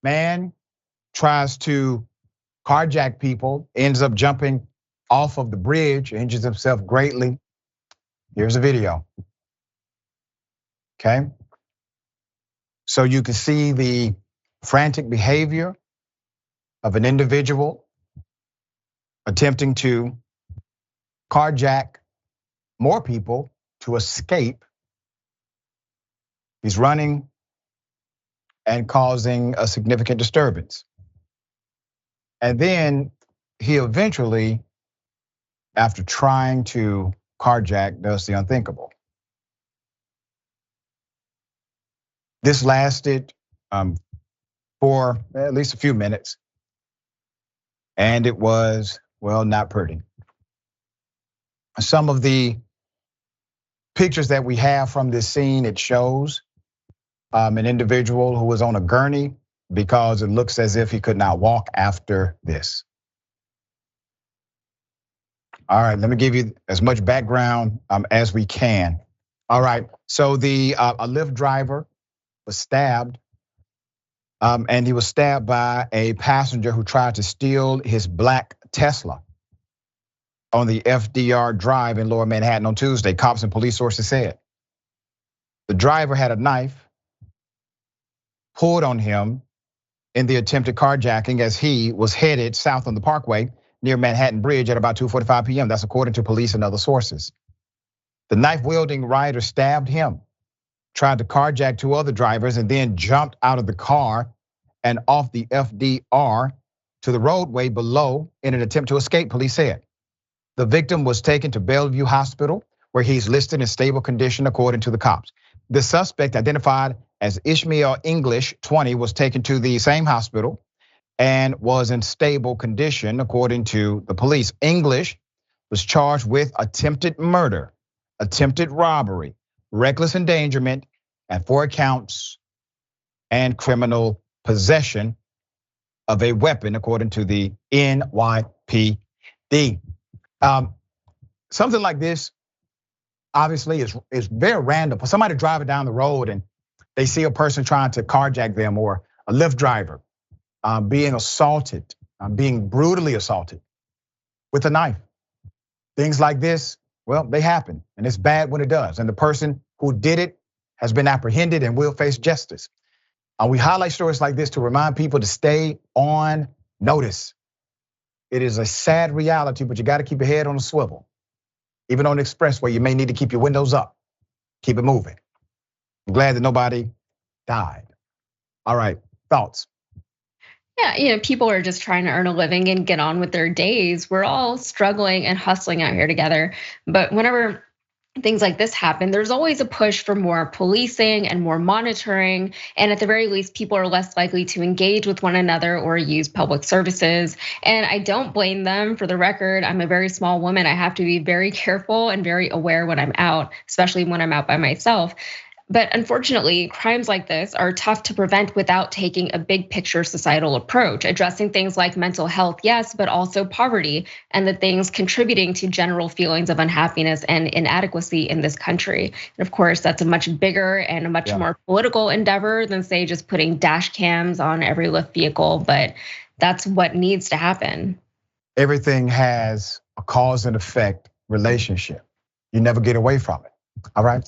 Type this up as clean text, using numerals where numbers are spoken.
Man tries to carjack people, ends up jumping off of the bridge, injures himself greatly. Here's a video. Okay. So you can see the frantic behavior of an individual attempting to carjack more people to escape. He's running and causing a significant disturbance. And then he eventually, after trying to carjack, does the unthinkable. This lasted for at least a few minutes. And it was, well, not pretty. Some of the pictures that we have from this scene, it shows an individual who was on a gurney because it looks as if he could not walk after this. All right, let me give you as much background as we can. All right, so a Lyft driver was stabbed, and he was stabbed by a passenger who tried to steal his black Tesla on the FDR Drive in Lower Manhattan on Tuesday, cops and police sources said. The driver had a knife pulled on him in the attempted carjacking as he was headed south on the Parkway near Manhattan Bridge at about 2:45 p.m. That's according to police and other sources. The knife-wielding rider stabbed him, tried to carjack two other drivers, and then jumped out of the car and off the FDR to the roadway below in an attempt to escape, police said. The victim was taken to Bellevue Hospital, where he's listed in stable condition, according to the cops. The suspect, identified as Ismael English, 20, was taken to the same hospital and was in stable condition, according to the police. English was charged with attempted murder, attempted robbery, reckless endangerment, and 4 counts and criminal possession of a weapon, according to the NYPD. Something like this obviously is very random. For somebody driving down the road and they see a person trying to carjack them, or a Lyft driver being assaulted, being brutally assaulted with a knife. Things like this, well, they happen, and it's bad when it does. And the person who did it has been apprehended and will face justice. We highlight stories like this to remind people to stay on notice. It is a sad reality, but you got to keep your head on a swivel. Even on the expressway, you may need to keep your windows up. Keep it moving. I'm glad that nobody died. All right, thoughts? Yeah, people are just trying to earn a living and get on with their days. We're all struggling and hustling out here together. But whenever things like this happen, there's always a push for more policing and more monitoring. And at the very least, people are less likely to engage with one another or use public services. And I don't blame them. For the record, I'm a very small woman. I have to be very careful and very aware when I'm out, especially when I'm out by myself. But unfortunately, crimes like this are tough to prevent without taking a big picture societal approach, addressing things like mental health, yes, but also poverty and the things contributing to general feelings of unhappiness and inadequacy in this country. And of course, that's a much bigger and a much more political endeavor than, say, just putting dash cams on every Lyft vehicle, but that's what needs to happen. Everything has a cause and effect relationship. You never get away from it, all right?